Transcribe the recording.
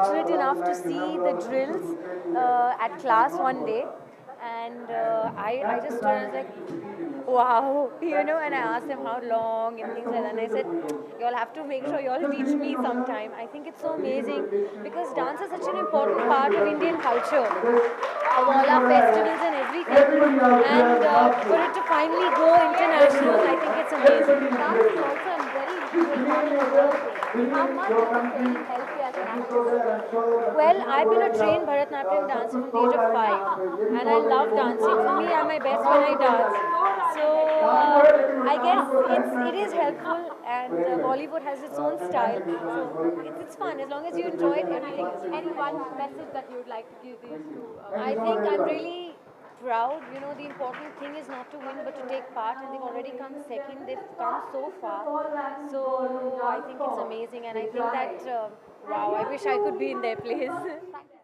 fortunate enough to see the drills at class one day, and I just stood and was like, wow, and I asked them how long and things like that, and I said, you all have to make sure you all teach me sometime. I think it's so amazing because dance is such an important part of Indian culture, of all our festivals and everything, and for it to finally go international, I think it's amazing. Dance is also a very big part of the thing. How much does the training help you as an actress? Well, I've been a trained Bharatanatyam dancer from the age of 5, and I love dancing. For me, I'm my best when I dance. So I guess it is helpful, and Bollywood has its own style. So it's fun as long as you enjoy it. Everything is Any fun. one message that you would like to give these to I think I'm really proud. The important thing is not to win but to take part, and they've already come second. They've come so far. So I think it's amazing, and I think that wow, I wish I could be in their place. Thank you.